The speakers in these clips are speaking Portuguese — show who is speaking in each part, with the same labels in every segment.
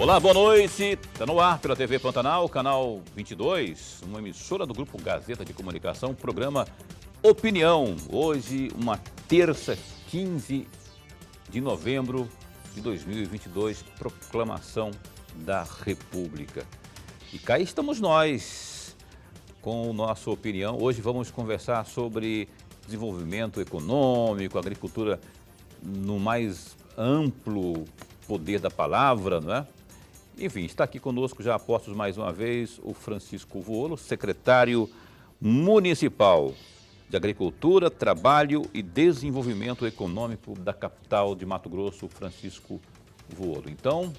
Speaker 1: Olá, boa noite. Está no ar pela TV Pantanal, canal 22, uma emissora do Grupo Gazeta de Comunicação, programa Opinião. Hoje, uma terça, 15 de novembro de 2022, proclamação da República. E cá estamos nós com nossa opinião. Hoje vamos conversar sobre desenvolvimento econômico, agricultura no mais amplo poder da palavra, não é? Enfim, está aqui conosco já apostos mais uma vez o Francisco Vuolo, secretário municipal de Agricultura, Trabalho e Desenvolvimento Econômico da capital de Mato Grosso, Francisco Vuolo. Então,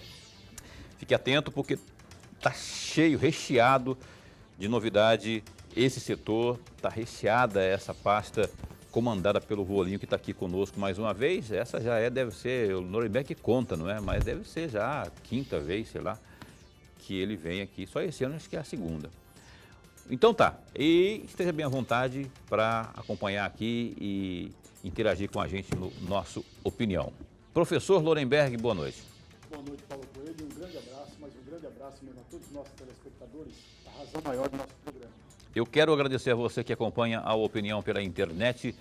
Speaker 1: fique atento porque está cheio, recheado de novidade esse setor, está recheada essa pasta comandada pelo Vuolinho, que está aqui conosco mais uma vez. Essa já deve ser, o Nuremberg conta, não é? Mas deve ser já a quinta vez, sei lá, que ele vem aqui. Só esse ano acho que é a segunda. Então tá, e esteja bem à vontade para acompanhar aqui e interagir com a gente no nosso Opinião. Professor Lorenberg, boa noite.
Speaker 2: Boa noite, Paulo Coelho. Um grande abraço, mas um grande abraço mesmo a todos os nossos telespectadores, a razão maior do nosso programa.
Speaker 1: Eu quero agradecer a você que acompanha a Opinião pela internet,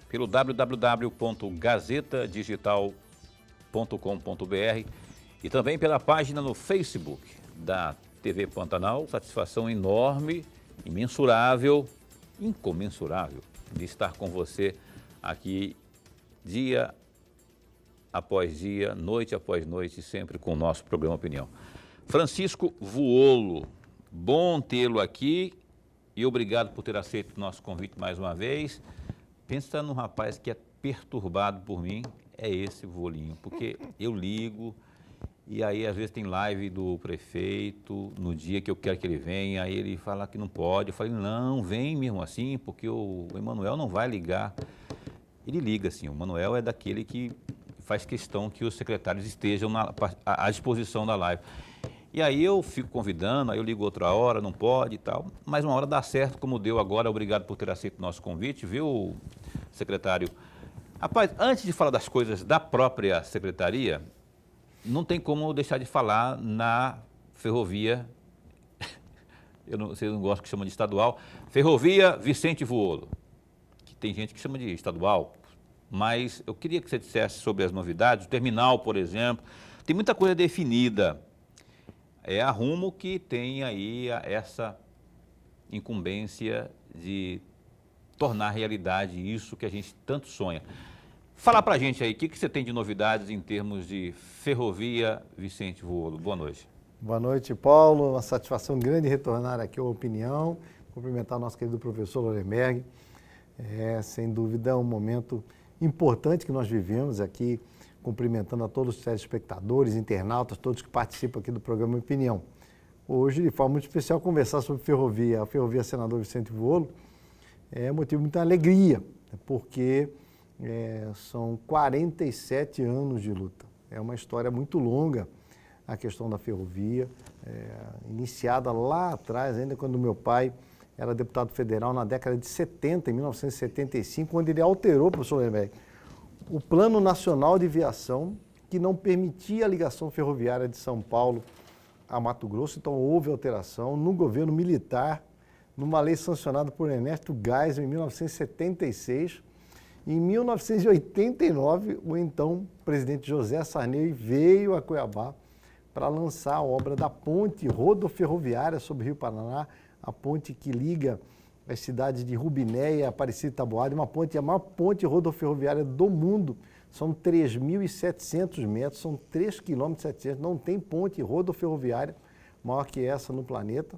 Speaker 1: pelo www.gazetadigital.com.br e também pela página no Facebook da TV Pantanal. Satisfação enorme, imensurável, incomensurável de estar com você aqui dia após dia, noite após noite, sempre com o nosso programa Opinião. Francisco Vuolo, bom tê-lo aqui. E obrigado por ter aceito o nosso convite mais uma vez. Pensa num rapaz que é perturbado por mim, é esse Vuolinho, porque eu ligo e aí às vezes tem live do prefeito no dia que eu quero que ele venha, aí ele fala que não pode. Eu falei, não, vem mesmo assim, porque o Emanuel não vai ligar. Ele liga assim, o Emanuel é daquele que faz questão que os secretários estejam à disposição da live. E aí eu fico convidando, aí eu ligo outra hora, não pode e tal, mas uma hora dá certo, como deu agora. Obrigado por ter aceito o nosso convite, viu, secretário? Rapaz, antes de falar das coisas da própria secretaria, não tem como deixar de falar na ferrovia, vocês não gostam que chama de estadual, Ferrovia Vicente Vuolo, que tem gente que chama de estadual, mas eu queria que você dissesse sobre as novidades, o terminal, por exemplo, tem muita coisa definida. É a Rumo que tem aí essa incumbência de tornar realidade isso que a gente tanto sonha. Fala pra gente aí, o que você tem de novidades em termos de Ferrovia Vicente Vuolo? Boa noite.
Speaker 2: Boa noite, Paulo. Uma satisfação grande retornar aqui à Opinião, cumprimentar o nosso querido professor Lorenberg. Sem dúvida, é um momento importante que nós vivemos aqui, cumprimentando a todos os telespectadores, internautas, todos que participam aqui do programa Opinião. Hoje, de forma muito especial, conversar sobre ferrovia, a Ferrovia Senador Vicente Vuolo, é motivo de muita alegria, porque são 47 anos de luta. É uma história muito longa a questão da ferrovia, iniciada lá atrás, ainda quando meu pai era deputado federal, na década de 70, em 1975, onde ele alterou, professor Lemberg, o Plano Nacional de Viação, que não permitia a ligação ferroviária de São Paulo a Mato Grosso. Então houve alteração no governo militar, numa lei sancionada por Ernesto Geisel em 1976. Em 1989, o então presidente José Sarney veio a Cuiabá para lançar a obra da ponte rodoferroviária sobre o Rio Paraná, a ponte que liga as cidades de Rubiné e Aparecida Taboada, a maior ponte rodoferroviária do mundo. São 3.700 metros, são 3,7 km, não tem ponte rodoferroviária maior que essa no planeta.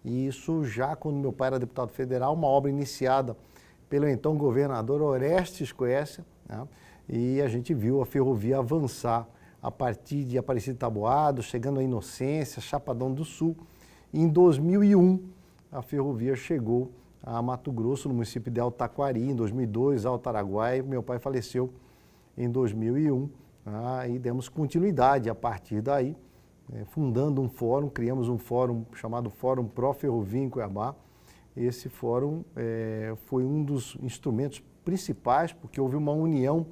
Speaker 2: E isso já quando meu pai era deputado federal, uma obra iniciada pelo então governador Orestes Quércia, né? E a gente viu a ferrovia avançar a partir de Aparecida Taboada, chegando a Inocência, Chapadão do Sul. E em 2001, a ferrovia chegou a Mato Grosso, no município de Altaquari, em 2002, Alto Araguaia. Meu pai faleceu em 2001, e demos continuidade a partir daí, fundando um fórum, criamos um fórum chamado Fórum Pro Ferrovia em Cuiabá. Esse fórum foi um dos instrumentos principais, porque houve uma união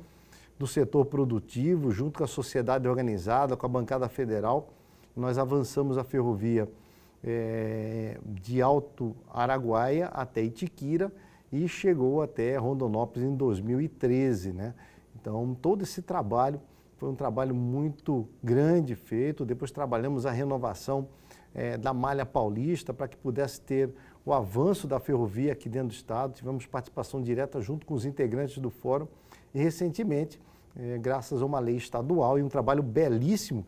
Speaker 2: do setor produtivo, junto com a sociedade organizada, com a bancada federal, nós avançamos a ferrovia de Alto Araguaia até Itiquira e chegou até Rondonópolis em 2013, né? Então, todo esse trabalho foi um trabalho muito grande feito. Depois trabalhamos a renovação da malha paulista para que pudesse ter o avanço da ferrovia aqui dentro do estado. Tivemos participação direta junto com os integrantes do fórum e recentemente, graças a uma lei estadual e um trabalho belíssimo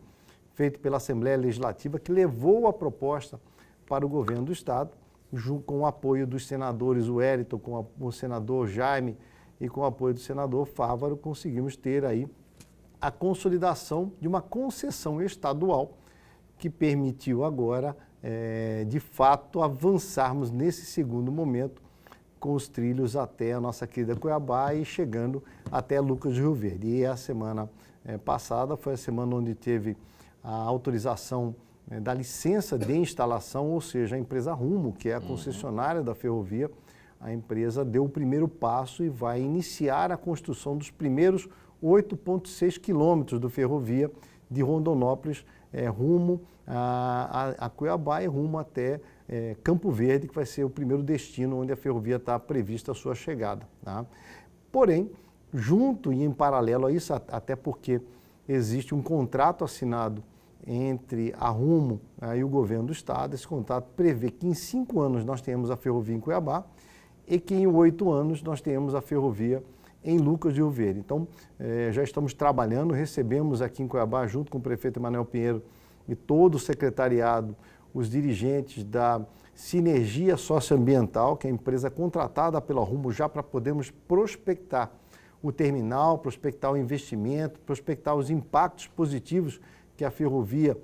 Speaker 2: feito pela Assembleia Legislativa, que levou a proposta para o governo do estado, com o apoio dos senadores Wellington, com o senador Jaime e com o apoio do senador Fávaro, conseguimos ter aí a consolidação de uma concessão estadual que permitiu agora, de fato, avançarmos nesse segundo momento com os trilhos até a nossa querida Cuiabá e chegando até Lucas do Rio Verde. E a semana passada foi a semana onde teve a autorização da licença de instalação, ou seja, a empresa Rumo, que é a concessionária da ferrovia, a empresa deu o primeiro passo e vai iniciar a construção dos primeiros 8,6 quilômetros do ferrovia de Rondonópolis rumo a Cuiabá e rumo até Campo Verde, que vai ser o primeiro destino onde a ferrovia está prevista a sua chegada. Tá? Porém, junto e em paralelo a isso, até porque existe um contrato assinado entre a Rumo e o governo do estado, esse contrato prevê que em 5 anos nós tenhamos a ferrovia em Cuiabá e que em 8 anos nós tenhamos a ferrovia em Lucas do Rio Verde. Então, já estamos trabalhando, recebemos aqui em Cuiabá, junto com o prefeito Emanuel Pinheiro e todo o secretariado, os dirigentes da Sinergia Socioambiental, que é a empresa contratada pela Rumo já para podermos prospectar o terminal, prospectar o investimento, prospectar os impactos positivos que a ferrovia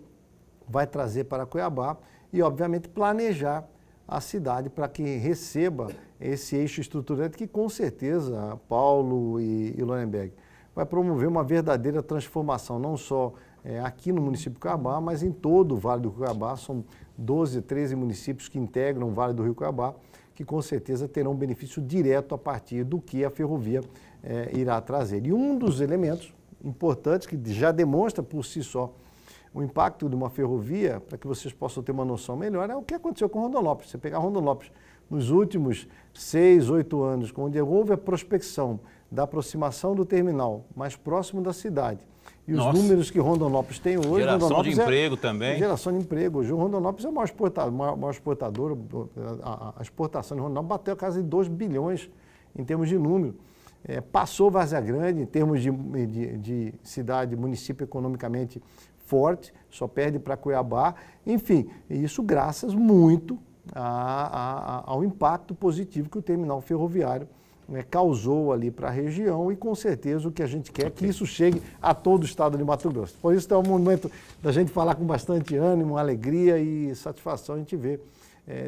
Speaker 2: vai trazer para Cuiabá e, obviamente, planejar a cidade para que receba esse eixo estruturante que, com certeza, Paulo e Lorenberg, vai promover uma verdadeira transformação, não só aqui no município de Cuiabá, mas em todo o Vale do Cuiabá. São 12, 13 municípios que integram o Vale do Rio Cuiabá, que com certeza terão um benefício direto a partir do que a ferrovia irá trazer. E um dos elementos importantes, que já demonstra por si só o impacto de uma ferrovia, para que vocês possam ter uma noção melhor, é o que aconteceu com Rondonópolis. Você pegar Rondonópolis nos últimos 6, 8 anos, onde houve a prospecção da aproximação do terminal mais próximo da cidade, e os números que Rondonópolis tem hoje...
Speaker 1: Geração de emprego também.
Speaker 2: Geração de emprego. Hoje o Rondonópolis é o maior exportador. A exportação de Rondonópolis bateu a casa de 2 bilhões em termos de número. Passou Várzea Grande em termos de cidade, município economicamente forte, só perde para Cuiabá. Enfim, isso graças muito ao impacto positivo que o terminal ferroviário causou ali para a região e, com certeza, o que a gente quer é que isso chegue a todo o estado de Mato Grosso. Por isso é um momento da gente falar com bastante ânimo, alegria e satisfação a gente ver,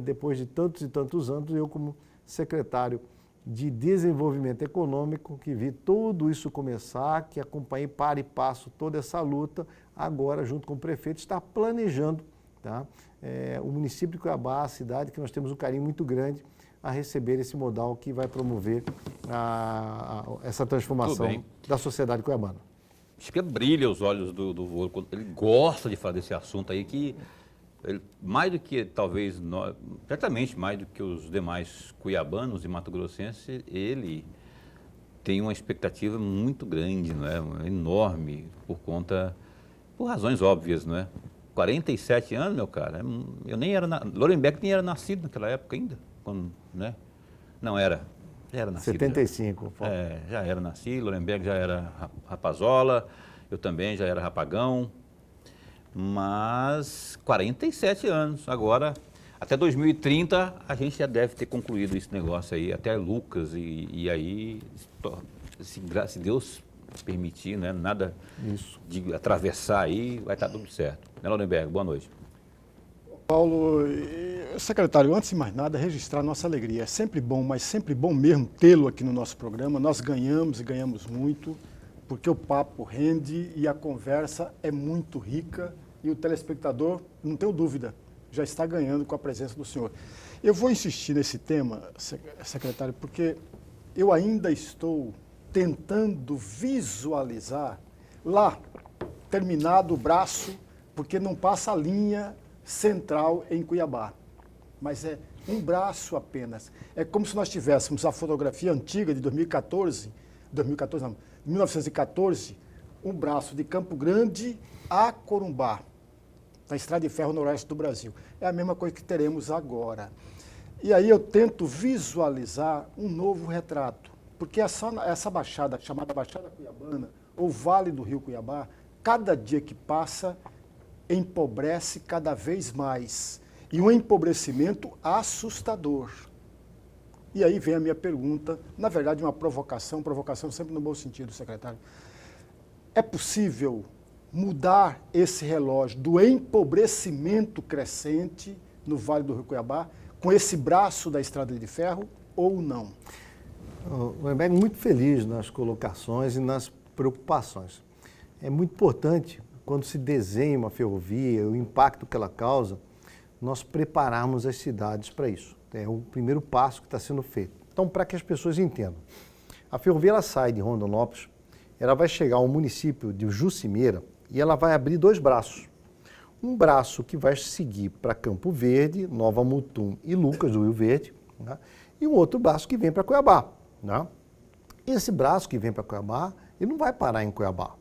Speaker 2: depois de tantos e tantos anos, eu como secretário de Desenvolvimento Econômico, que vi tudo isso começar, que acompanhei para e passo toda essa luta, agora, junto com o prefeito, está planejando, tá? O município de Cuiabá, a cidade, que nós temos um carinho muito grande a receber esse modal que vai promover essa transformação da sociedade cuiabana.
Speaker 1: Acho que brilha os olhos do vô, ele gosta de falar desse assunto aí, que ele, mais do que talvez, certamente mais do que os demais cuiabanos e mato-grossenses, ele tem uma expectativa muito grande, não é? Enorme, por razões óbvias, não é? 47 anos, meu cara, eu nem era, Lorenberg nem era nascido naquela época ainda, quando, né? Não era, já era nascido.
Speaker 2: 75.
Speaker 1: Já era nascido, Lorenberg já era rapazola, eu também já era rapagão, mas 47 anos, agora, até 2030, a gente já deve ter concluído esse negócio aí, até Lucas, e aí, se Deus permitir, né, nada de atravessar aí, vai estar tudo certo. Né, Lorenberg? Boa noite.
Speaker 3: Paulo, secretário, antes de mais nada, registrar nossa alegria. É sempre bom, mas sempre bom mesmo tê-lo aqui no nosso programa. Nós ganhamos e ganhamos muito, porque o papo rende e a conversa é muito rica e o telespectador, não tenho dúvida, já está ganhando com a presença do senhor. Eu vou insistir nesse tema, secretário, porque eu ainda estou tentando visualizar lá, terminado o braço porque não passa a linha central em Cuiabá, mas é um braço apenas. É como se nós tivéssemos a fotografia antiga de 1914, um braço de Campo Grande a Corumbá, na Estrada de Ferro Noroeste do Brasil. É a mesma coisa que teremos agora. E aí eu tento visualizar um novo retrato, porque essa baixada, chamada Baixada Cuiabana, ou Vale do Rio Cuiabá, cada dia que passa, empobrece cada vez mais. E um empobrecimento assustador. E aí vem a minha pergunta, na verdade uma provocação sempre no bom sentido, secretário. É possível mudar esse relógio do empobrecimento crescente no Vale do Rio Cuiabá com esse braço da Estrada de Ferro ou não?
Speaker 2: O Lemberg muito feliz nas colocações e nas preocupações. É muito importante, quando se desenha uma ferrovia, o impacto que ela causa, nós prepararmos as cidades para isso. É o primeiro passo que está sendo feito. Então, para que as pessoas entendam, a ferrovia ela sai de Rondonópolis, ela vai chegar ao município de Jucimeira e ela vai abrir dois braços. Um braço que vai seguir para Campo Verde, Nova Mutum e Lucas do Rio Verde, né? E um outro braço que vem para Cuiabá. Né? Esse braço que vem para Cuiabá, ele não vai parar em Cuiabá.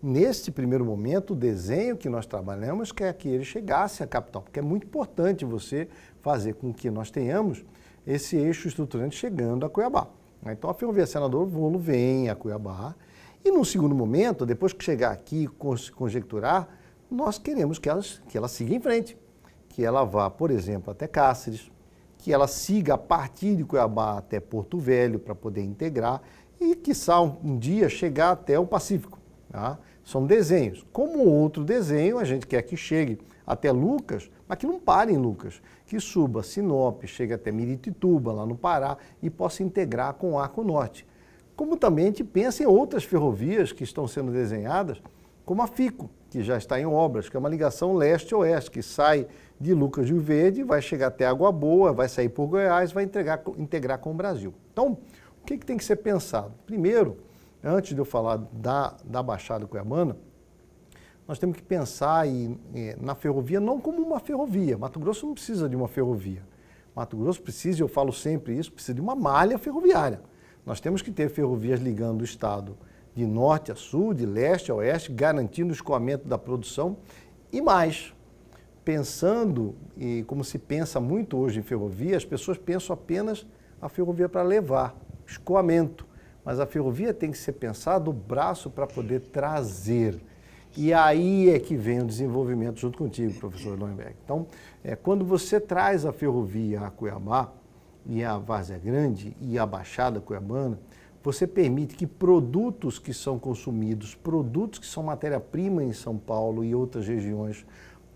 Speaker 2: Neste primeiro momento, o desenho que nós trabalhamos é que ele chegasse à capital, porque é muito importante você fazer com que nós tenhamos esse eixo estruturante chegando a Cuiabá. Então, a Ferrovia Senador Volo vem a Cuiabá e, num segundo momento, depois que chegar aqui e conjecturar, nós queremos que ela siga em frente, que ela vá, por exemplo, até Cáceres, que ela siga a partir de Cuiabá até Porto Velho para poder integrar e, quiçá, um dia chegar até o Pacífico. Tá? São desenhos. Como outro desenho, a gente quer que chegue até Lucas, mas que não pare em Lucas, que suba Sinop, chegue até Miritituba, lá no Pará, e possa integrar com o Arco Norte. Como também a gente pensa em outras ferrovias que estão sendo desenhadas, como a FICO, que já está em obras, que é uma ligação leste-oeste, que sai de Lucas do Rio Verde, vai chegar até Água Boa, vai sair por Goiás, vai integrar com o Brasil. Então, o que tem que ser pensado? Primeiro, antes de eu falar da Baixada Cuiabana, nós temos que pensar na ferrovia não como uma ferrovia. Mato Grosso não precisa de uma ferrovia. Mato Grosso precisa, e eu falo sempre isso, precisa de uma malha ferroviária. Nós temos que ter ferrovias ligando o estado de norte a sul, de leste a oeste, garantindo o escoamento da produção e mais. Pensando, e como se pensa muito hoje em ferrovia, as pessoas pensam apenas a ferrovia para levar, escoamento. Mas a ferrovia tem que ser pensada o braço para poder trazer. E aí é que vem o desenvolvimento junto contigo, professor Lohenberg. Então, quando você traz a ferrovia a Cuiabá, e a Várzea Grande e a Baixada Cuiabana, você permite que produtos que são consumidos, produtos que são matéria-prima em São Paulo e outras regiões,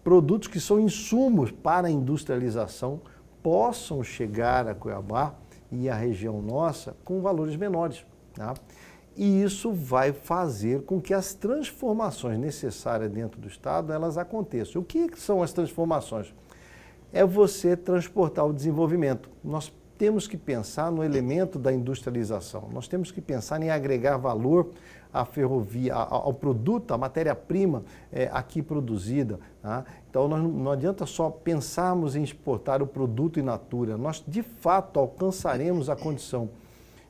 Speaker 2: produtos que são insumos para a industrialização, possam chegar a Cuiabá e a região nossa com valores menores. Tá? E isso vai fazer com que as transformações necessárias dentro do Estado, elas aconteçam. O que são as transformações? É você transportar o desenvolvimento. Nós temos que pensar no elemento da industrialização, nós temos que pensar em agregar valor à ferrovia, ao produto, à matéria-prima aqui produzida. Tá? Então, não adianta só pensarmos em exportar o produto in natura, nós de fato alcançaremos a condição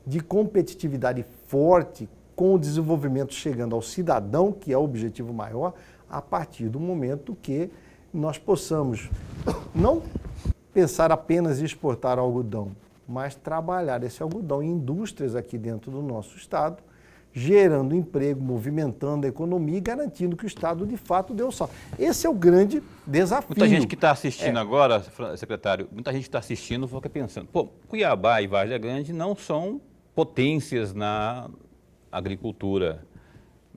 Speaker 2: de competitividade forte com o desenvolvimento chegando ao cidadão, que é o objetivo maior, a partir do momento que nós possamos não pensar apenas em exportar algodão, mas trabalhar esse algodão em indústrias aqui dentro do nosso estado, gerando emprego, movimentando a economia e garantindo que o estado de fato dê o salto. Esse é o grande desafio.
Speaker 1: Muita gente que está assistindo agora, secretário, muita gente está assistindo fica pensando, pô, Cuiabá e Várzea Grande não são potências na agricultura,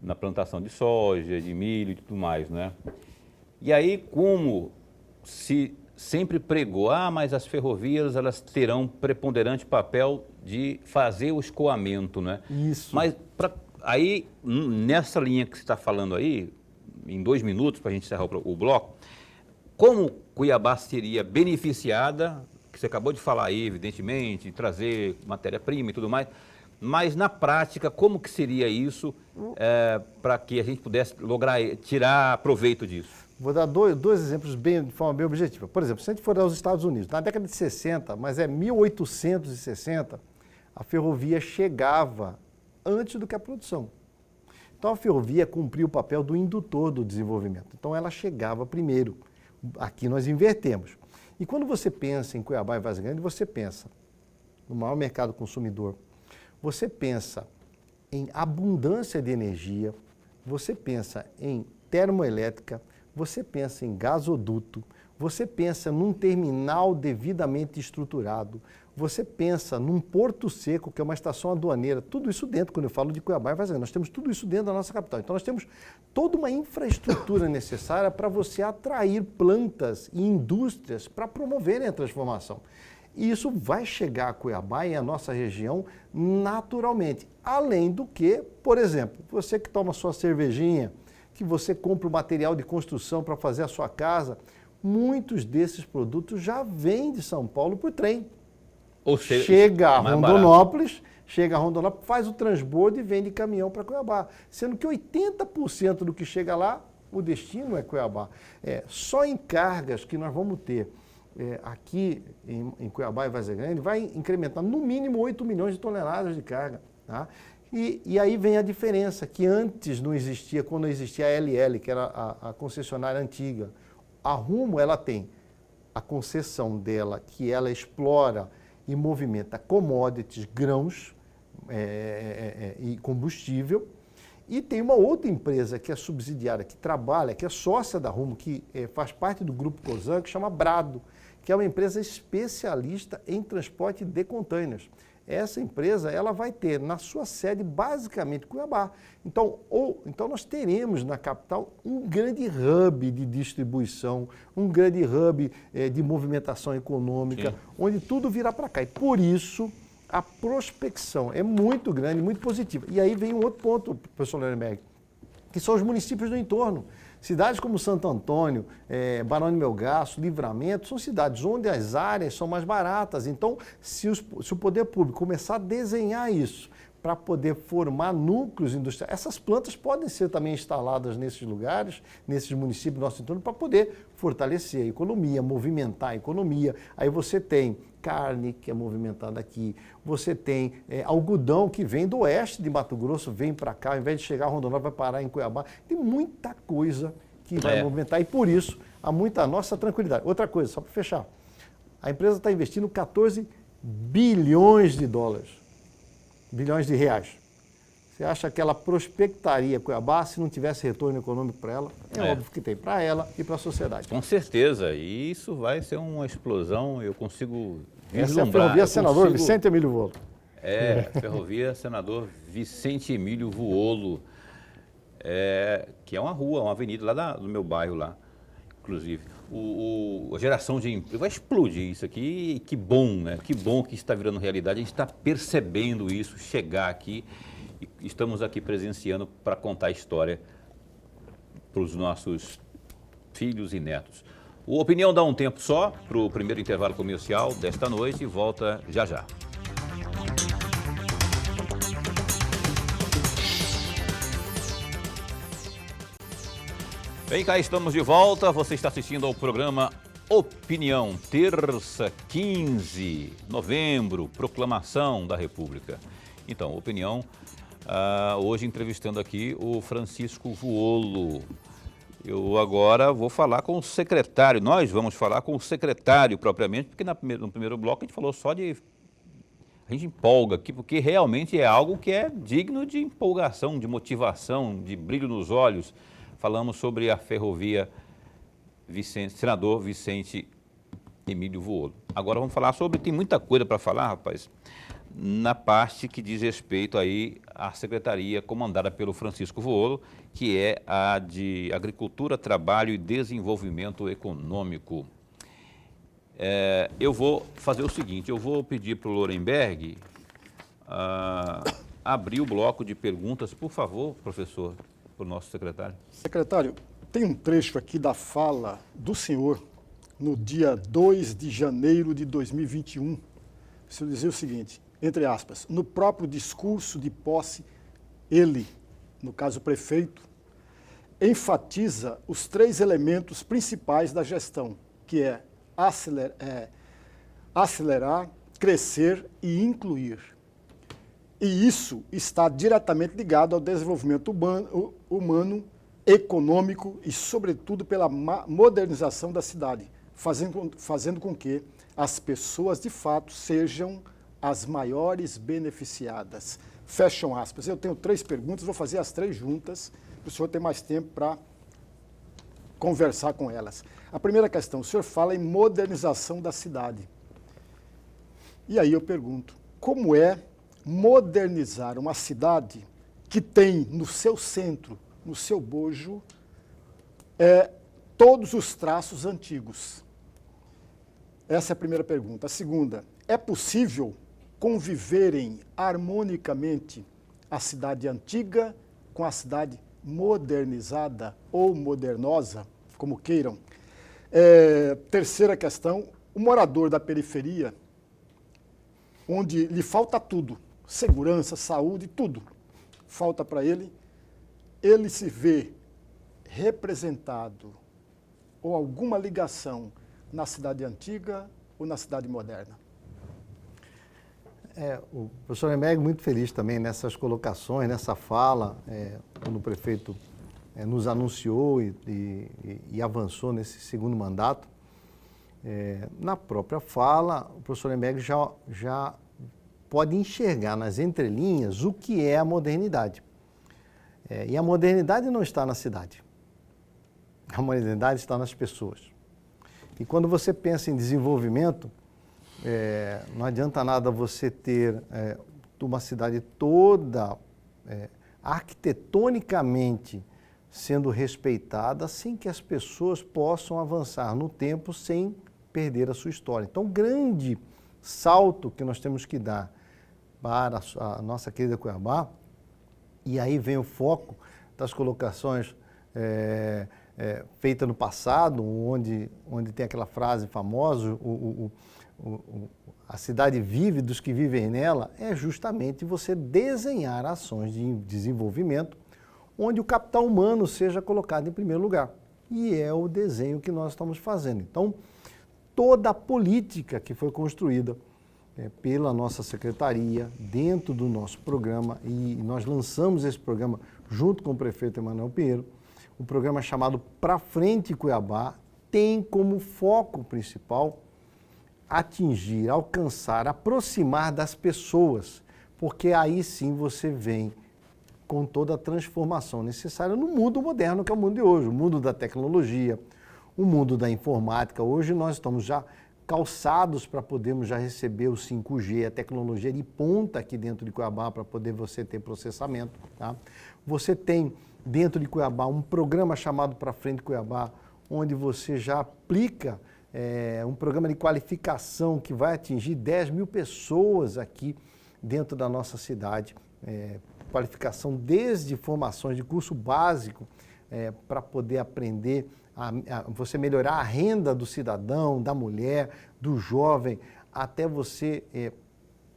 Speaker 1: na plantação de soja, de milho e tudo mais, né? E aí, como se sempre pregou, mas as ferrovias elas terão preponderante papel de fazer o escoamento, né?
Speaker 2: Isso.
Speaker 1: Mas aí, nessa linha que você está falando aí, em 2 minutos, para a gente encerrar o bloco, como Cuiabá seria beneficiada, que você acabou de falar aí, evidentemente, trazer matéria-prima e tudo mais, Mas na prática, como que seria isso para que a gente pudesse tirar proveito disso?
Speaker 2: Vou dar dois exemplos de forma bem objetiva. Por exemplo, se a gente for aos Estados Unidos, na década de 60, mas é 1860, a ferrovia chegava antes do que a produção. Então a ferrovia cumpria o papel do indutor do desenvolvimento. Então ela chegava primeiro. Aqui nós invertemos. E quando você pensa em Cuiabá e Vargem Grande, você pensa no maior mercado consumidor, você pensa em abundância de energia, você pensa em termoelétrica, você pensa em gasoduto, você pensa num terminal devidamente estruturado, você pensa num porto seco, que é uma estação aduaneira, tudo isso dentro, quando eu falo de Cuiabá e Vargem Grande, nós temos tudo isso dentro da nossa capital. Então nós temos toda uma infraestrutura necessária para você atrair plantas e indústrias para promoverem a transformação. E isso vai chegar a Cuiabá e a nossa região naturalmente. Além do que, por exemplo, você que toma sua cervejinha, que você compra o material de construção para fazer a sua casa, muitos desses produtos já vêm de São Paulo por trem.
Speaker 1: Ou seja,
Speaker 2: chega a Rondonópolis, faz o transbordo e vem de caminhão para Cuiabá. Sendo que 80% do que chega lá, o destino é Cuiabá. Só em cargas que nós vamos ter aqui em Cuiabá e Vargem Grande, vai incrementar no mínimo 8 milhões de toneladas de carga. Tá? E aí vem a diferença, que antes não existia, quando existia a LL, que era a concessionária antiga. A Rumo, ela tem a concessão dela, que ela explora e movimenta commodities, grãos e combustível. E tem uma outra empresa que é subsidiária, que trabalha, que é sócia da Rumo, que faz parte do grupo Cosan, que chama Brado, que é uma empresa especialista em transporte de containers. Essa empresa ela vai ter na sua sede basicamente Cuiabá. Então nós teremos na capital um grande hub de distribuição, um grande hub de movimentação econômica, onde tudo virá para cá. E por isso a prospecção é muito grande, muito positiva. E aí vem um outro ponto, professor Lerneberg, que são os municípios do entorno. Cidades como Santo Antônio, Barão de Melgaço, Livramento, são cidades onde as áreas são mais baratas. Então, se o poder público começar a desenhar isso para poder formar núcleos industriais, essas plantas podem ser também instaladas nesses lugares, nesses municípios do nosso entorno, para poder fortalecer a economia, movimentar a economia. Aí você tem carne, que é movimentada aqui, você tem algodão que vem do oeste de Mato Grosso, vem para cá, ao invés de chegar a Rondonópolis, vai parar em Cuiabá. Tem muita coisa que vai movimentar e por isso há muita nossa tranquilidade. Outra coisa, só para fechar, a empresa está investindo 14 bilhões de dólares, bilhões de reais. Você acha que ela prospectaria Cuiabá se não tivesse retorno econômico para ela? É óbvio que tem, para ela e para a sociedade.
Speaker 1: Com certeza, e isso vai ser uma explosão, eu consigo vislumbrar.
Speaker 2: Essa é a Ferrovia Senador Vicente Emílio Vuolo.
Speaker 1: Ferrovia Senador Vicente Emílio Vuolo, que é uma rua, uma avenida lá do meu bairro lá, inclusive. A geração de emprego vai explodir isso aqui, que bom, né? Que bom que está virando realidade, a gente está percebendo isso chegar aqui. E estamos aqui presenciando para contar a história para os nossos filhos e netos. O Opinião dá um tempo só para o primeiro intervalo comercial desta noite e volta já já. Bem, cá estamos de volta. Você está assistindo ao programa Opinião, terça, 15 de novembro, proclamação da República. Então, Opinião, hoje entrevistando aqui o Francisco Vuolo. Eu agora vou falar com o secretário, nós vamos falar com o secretário propriamente, porque no primeiro bloco a gente falou só de... A gente empolga aqui, porque realmente é algo que é digno de empolgação, de motivação, de brilho nos olhos. Falamos sobre a ferrovia Senador Vicente Emílio Vuolo. Agora vamos falar sobre, tem muita coisa para falar, rapaz, na parte que diz respeito aí à secretaria comandada pelo Francisco Vuolo, que é a de Agricultura, Trabalho e Desenvolvimento Econômico. Eu vou fazer o seguinte, eu vou pedir para o Lorenberg abrir o bloco de perguntas, por favor, professor, para o nosso secretário.
Speaker 3: Secretário, tem um trecho aqui da fala do senhor no dia 2 de janeiro de 2021. O senhor dizia o seguinte: entre aspas, no próprio discurso de posse, ele, no caso o prefeito, enfatiza os 3 elementos principais da gestão, que é acelerar, crescer e incluir. E isso está diretamente ligado ao desenvolvimento humano, econômico e, sobretudo, pela modernização da cidade, fazendo com que as pessoas, de fato, sejam as maiores beneficiadas. Fecham aspas. Eu tenho 3 perguntas, vou fazer as 3 juntas, para o senhor ter mais tempo para conversar com elas. A primeira questão, o senhor fala em modernização da cidade. E aí eu pergunto, como é modernizar uma cidade que tem no seu centro, no seu bojo, todos os traços antigos? Essa é a primeira pergunta. A segunda, é possível conviverem harmonicamente a cidade antiga com a cidade modernizada ou modernosa, como queiram? Terceira questão, o morador da periferia, onde lhe falta tudo, segurança, saúde, tudo, falta para ele, ele se vê representado ou alguma ligação na cidade antiga ou na cidade moderna?
Speaker 2: O professor Lemberg muito feliz também nessas colocações, nessa fala, quando o prefeito nos anunciou e avançou nesse segundo mandato. Na própria fala, o professor Lemberg já pode enxergar nas entrelinhas o que é a modernidade. E a modernidade não está na cidade. A modernidade está nas pessoas. E quando você pensa em desenvolvimento, não adianta nada você ter uma cidade toda arquitetonicamente sendo respeitada sem que as pessoas possam avançar no tempo sem perder a sua história. Então, o grande salto que nós temos que dar para a nossa querida Cuiabá, e aí vem o foco das colocações feitas no passado, onde tem aquela frase famosa, a cidade vive dos que vivem nela, é justamente você desenhar ações de desenvolvimento onde o capital humano seja colocado em primeiro lugar. E é o desenho que nós estamos fazendo. Então, toda a política que foi construída pela nossa secretaria, dentro do nosso programa, e nós lançamos esse programa junto com o prefeito Emanuel Pinheiro, um programa chamado Pra Frente Cuiabá, tem como foco principal atingir, alcançar, aproximar das pessoas, porque aí sim você vem com toda a transformação necessária no mundo moderno, que é o mundo de hoje, o mundo da tecnologia, o mundo da informática. Hoje nós estamos já calçados para podermos já receber o 5G, a tecnologia de ponta aqui dentro de Cuiabá para poder você ter processamento. Tá? Você tem dentro de Cuiabá um programa chamado Pra Frente Cuiabá, onde você já aplica um programa de qualificação que vai atingir 10 mil pessoas aqui dentro da nossa cidade. Qualificação desde formações de curso básico para poder aprender a você melhorar a renda do cidadão, da mulher, do jovem, até você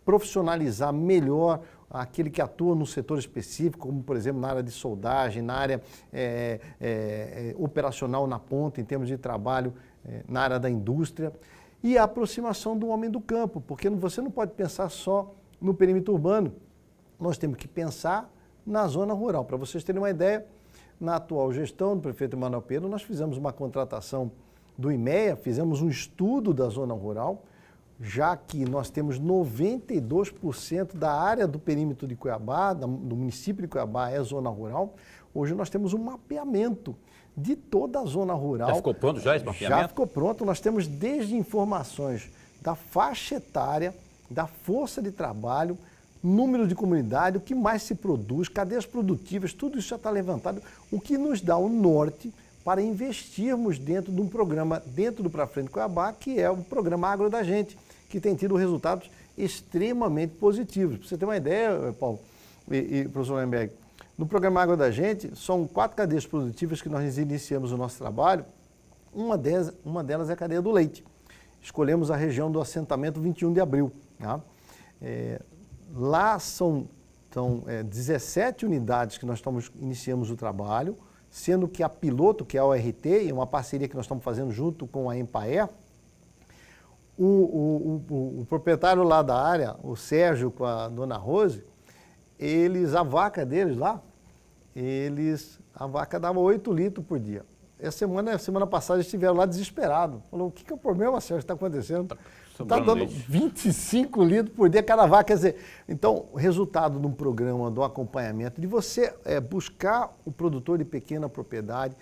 Speaker 2: profissionalizar melhor aquele que atua no setor específico, como, por exemplo, na área de soldagem, na área operacional na ponta, em termos de trabalho, na área da indústria, e a aproximação do homem do campo, porque você não pode pensar só no perímetro urbano, nós temos que pensar na zona rural. Para vocês terem uma ideia, na atual gestão do prefeito Emanuel Pinheiro, nós fizemos uma contratação do IMEA, fizemos um estudo da zona rural, já que nós temos 92% da área do perímetro de Cuiabá, do município de Cuiabá é zona rural. Hoje nós temos um mapeamento de toda a zona rural.
Speaker 1: Já ficou pronto já esse mapeamento?
Speaker 2: Já ficou pronto. Nós temos desde informações da faixa etária, da força de trabalho, número de comunidade, o que mais se produz, cadeias produtivas, tudo isso já está levantado, o que nos dá o norte para investirmos dentro de um programa, dentro do Pra Frente Cuiabá, que é o programa Agro da Gente, que tem tido resultados extremamente positivos. Para você ter uma ideia, Paulo e professor Lemberg, no programa Agro da Gente, são 4 cadeias produtivas que nós iniciamos o nosso trabalho, uma delas é a cadeia do leite. Escolhemos a região do assentamento 21 de abril. Tá? Lá são 17 unidades que nós iniciamos o trabalho, sendo que a piloto, que é a ORT, e uma parceria que nós estamos fazendo junto com a Empaer, o proprietário lá da área, o Sérgio com a dona Rose, a vaca deles lá, a vaca dava 8 litros por dia. Semana passada eles estiveram lá desesperados. Falou, o que é o problema, Sérgio, que está acontecendo? Está dando leite. 25 litros por dia cada vaca. Quer dizer, então, o resultado de um programa, de um acompanhamento, de você buscar o produtor de pequena propriedade.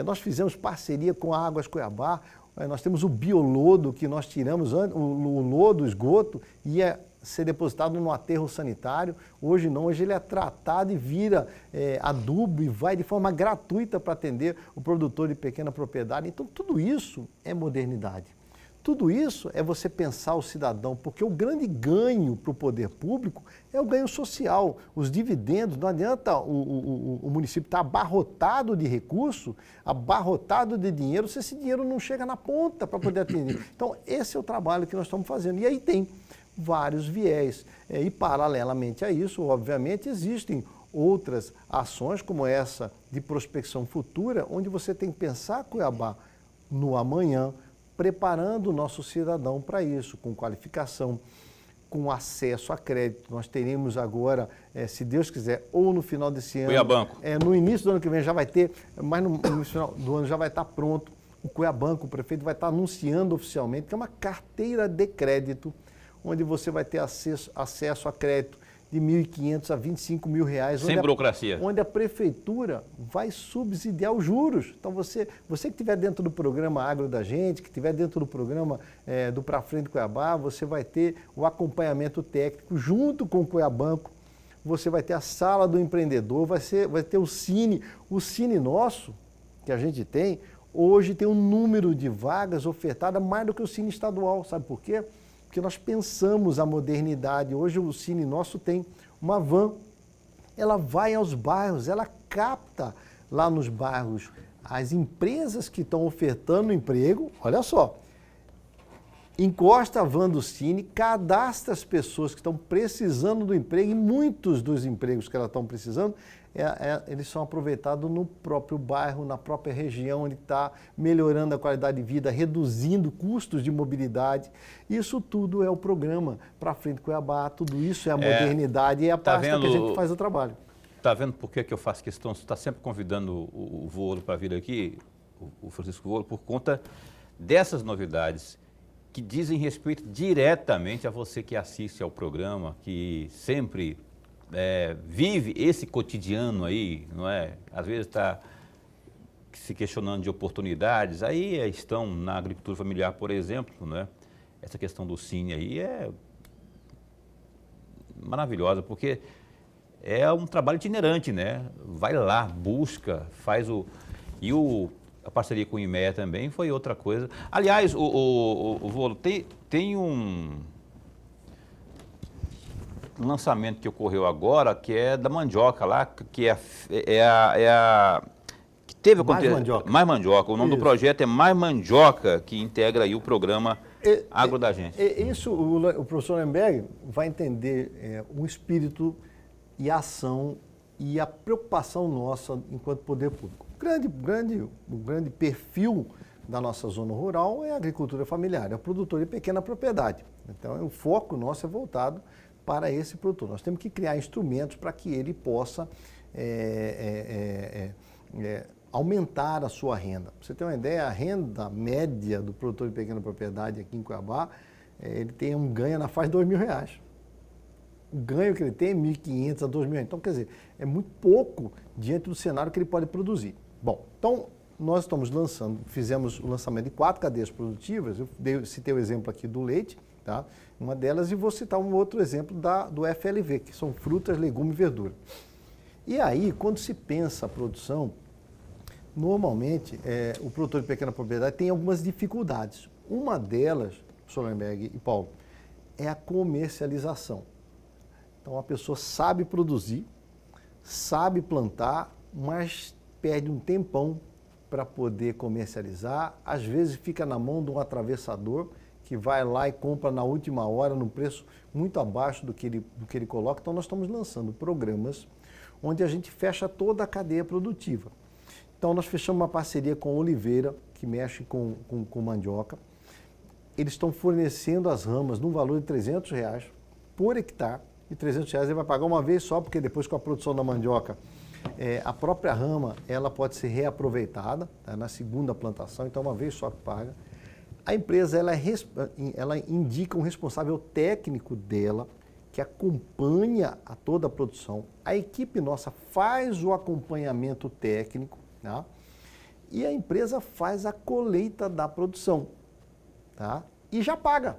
Speaker 2: Nós fizemos parceria com a Águas Cuiabá, nós temos o biolodo que nós tiramos, o lodo, o esgoto, ia ser depositado no aterro sanitário. Hoje não, hoje ele é tratado e vira adubo e vai de forma gratuita para atender o produtor de pequena propriedade. Então, tudo isso é modernidade. Tudo isso é você pensar o cidadão, porque o grande ganho para o poder público é o ganho social, os dividendos. Não adianta o município estar abarrotado de recurso, abarrotado de dinheiro, se esse dinheiro não chega na ponta para poder atender. Então, esse é o trabalho que nós estamos fazendo. E aí tem vários viés. E, paralelamente a isso, obviamente, existem outras ações, como essa de prospecção futura, onde você tem que pensar Cuiabá no amanhã, preparando o nosso cidadão para isso, com qualificação, com acesso a crédito. Nós teremos agora, se Deus quiser, ou no final desse ano...
Speaker 1: Cuiabanco.
Speaker 2: No início do ano que vem já vai ter, mas no final do ano já vai estar pronto. O Cuiabanco, o prefeito vai estar anunciando oficialmente, que é uma carteira de crédito, onde você vai ter acesso a crédito de R$ 1.500 a R$ 25.000.
Speaker 1: Sem burocracia.
Speaker 2: Onde a prefeitura vai subsidiar os juros. Então, você que estiver dentro do programa Agro da Gente, que estiver dentro do programa do Pra Frente Cuiabá, você vai ter o acompanhamento técnico junto com o Cuiabanco. Você vai ter a sala do empreendedor, vai ter o Cine. O Cine nosso, que a gente tem, hoje tem um número de vagas ofertadas mais do que o Cine estadual. Sabe por quê? Porque nós pensamos a modernidade. Hoje o Cine nosso tem uma van, ela vai aos bairros, ela capta lá nos bairros as empresas que estão ofertando emprego, olha só, encosta a van do Cine, cadastra as pessoas que estão precisando do emprego e muitos dos empregos que elas estão precisando, eles são aproveitados no próprio bairro, na própria região, onde está melhorando a qualidade de vida, reduzindo custos de mobilidade. Isso tudo é o programa Pra Frente Cuiabá, tudo isso é a modernidade e é a parte que a gente faz o trabalho.
Speaker 1: Está vendo por que eu faço questão? Você está sempre convidando o Volo para vir aqui, o Francisco Volo, por conta dessas novidades que dizem respeito diretamente a você que assiste ao programa, que sempre vive esse cotidiano aí, não é? Às vezes está se questionando de oportunidades, aí estão na agricultura familiar, por exemplo, não é? Essa questão do Cine aí é maravilhosa, porque é um trabalho itinerante, né? Vai lá, busca, faz a parceria com o IMEA também foi outra coisa. Aliás, o Volo, tem um lançamento que ocorreu agora, que é da mandioca lá, que que teve Mais Mandioca. O nome do projeto é Mais Mandioca, que integra aí o programa Agro da Gente.
Speaker 2: Isso, o professor Lemberg vai entender o espírito e a ação e a preocupação nossa enquanto poder público. O grande perfil da nossa zona rural é a agricultura familiar, é o produtor de pequena propriedade. Então, o foco nosso é voltado para esse produtor. Nós temos que criar instrumentos para que ele possa aumentar a sua renda. Pra você ter uma ideia, a renda média do produtor de pequena propriedade aqui em Cuiabá, ele tem um ganho na faixa de R$ 2.000. O ganho que ele tem é R$ 1.500 a R$ 2.000. Então, quer dizer, é muito pouco diante do cenário que ele pode produzir. Bom, então, nós fizemos o lançamento de 4 cadeias produtivas. Eu citei o exemplo aqui do leite, tá? Uma delas, e vou citar um outro exemplo do FLV, que são frutas, legumes e verdura. E aí, quando se pensa a produção, normalmente, o produtor de pequena propriedade tem algumas dificuldades. Uma delas, professor Lemberg e Paulo, é a comercialização. Então, a pessoa sabe produzir, sabe plantar, mas perde um tempão para poder comercializar. Às vezes, fica na mão de um atravessador que vai lá e compra na última hora, num preço muito abaixo do que ele coloca. Então, nós estamos lançando programas onde a gente fecha toda a cadeia produtiva. Então, nós fechamos uma parceria com a Oliveira, que mexe com mandioca. Eles estão fornecendo as ramas num valor de R$300 por hectare. E R$300 ele vai pagar uma vez só, porque depois com a produção da mandioca, a própria rama ela pode ser reaproveitada, tá, na segunda plantação, então uma vez só que paga. A empresa ela indica um responsável técnico dela, que acompanha toda a produção. A equipe nossa faz o acompanhamento técnico, tá? E a empresa faz a colheita da produção, tá? E já paga.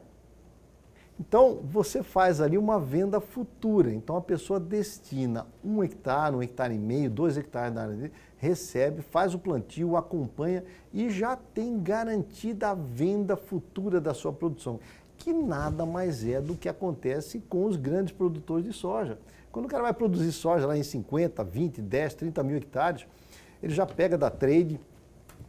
Speaker 2: Então, você faz ali uma venda futura. Então, a pessoa destina 1 hectare, 1,5 hectares, 2 hectares da área dele, recebe, faz o plantio, acompanha e já tem garantida a venda futura da sua produção, que nada mais é do que acontece com os grandes produtores de soja. Quando o cara vai produzir soja lá em 50, 20, 10, 30 mil hectares, ele já pega da trade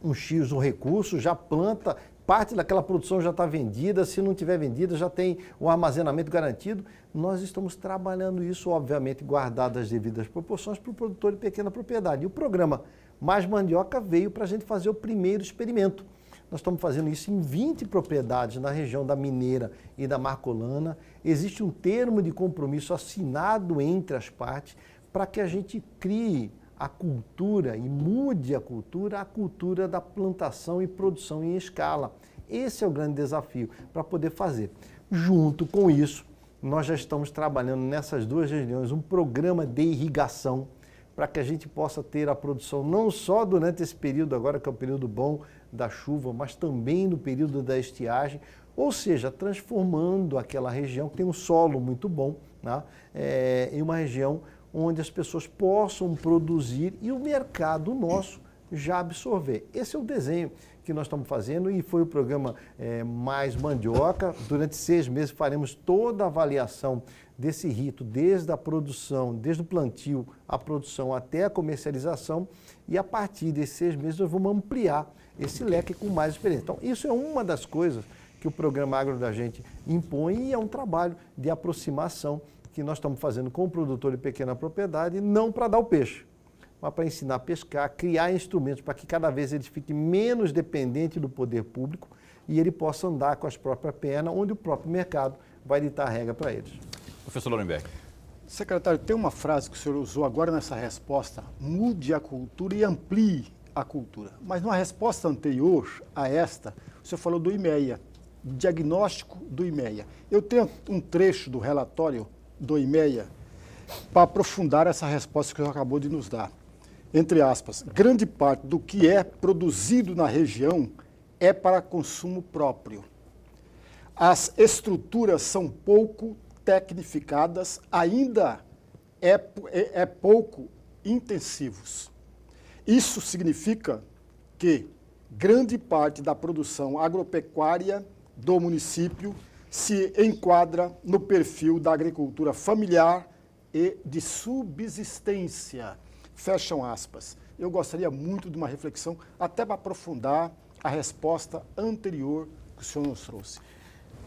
Speaker 2: um X, um recurso, já planta, parte daquela produção já está vendida, se não tiver vendida já tem o armazenamento garantido. Nós estamos trabalhando isso, obviamente, guardadas as devidas proporções para o produtor de pequena propriedade. E o programa Mais Mandioca veio para a gente fazer o primeiro experimento. Nós estamos fazendo isso em 20 propriedades na região da Mineira e da Marcolana. Existe um termo de compromisso assinado entre as partes para que a gente crie a cultura e mude a cultura da plantação e produção em escala. Esse é o grande desafio para poder fazer. Junto com isso, nós já estamos trabalhando nessas duas regiões um programa de irrigação para que a gente possa ter a produção não só durante esse período agora, que é o período bom da chuva, mas também no período da estiagem, ou seja, transformando aquela região que tem um solo muito bom, né, em uma região onde as pessoas possam produzir e o mercado nosso já absorver. Esse é o desenho que nós estamos fazendo e foi o programa Mais Mandioca. Durante 6 meses faremos toda a avaliação desse rito, desde a produção, desde o plantio, a produção até a comercialização, e a partir desses 6 meses nós vamos ampliar esse leque com mais experiência. Então, isso é uma das coisas que o programa Agro da gente impõe e é um trabalho de aproximação que nós estamos fazendo com o produtor de pequena propriedade, não para dar o peixe, mas para ensinar a pescar, criar instrumentos para que cada vez ele fique menos dependente do poder público e ele possa andar com as próprias pernas, onde o próprio mercado vai ditar a regra para eles.
Speaker 1: Professor Lorenberg.
Speaker 3: Secretário, tem uma frase que o senhor usou agora nessa resposta: mude a cultura e amplie a cultura. Mas numa resposta anterior a esta, o senhor falou do IMEA, diagnóstico do IMEA. Eu tenho um trecho do relatório do IMEA para aprofundar essa resposta que o senhor acabou de nos dar. Entre aspas, grande parte do que é produzido na região é para consumo próprio. As estruturas são pouco tecnificadas, ainda é pouco intensivos. Isso significa que grande parte da produção agropecuária do município se enquadra no perfil da agricultura familiar e de subsistência. Fecham aspas. Eu gostaria muito de uma reflexão, até para aprofundar a resposta anterior que o senhor nos trouxe.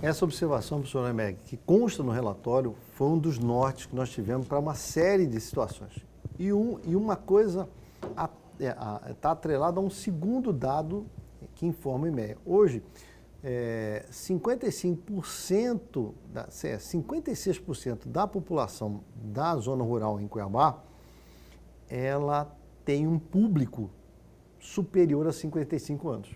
Speaker 2: Essa observação, professor Lorenberg, que consta no relatório, foi um dos nortes que nós tivemos para uma série de situações. E uma coisa está atrelada a um segundo dado que informa o IMEA. Hoje, 56% da população da zona rural em Cuiabá, ela tem um público superior a 55 anos.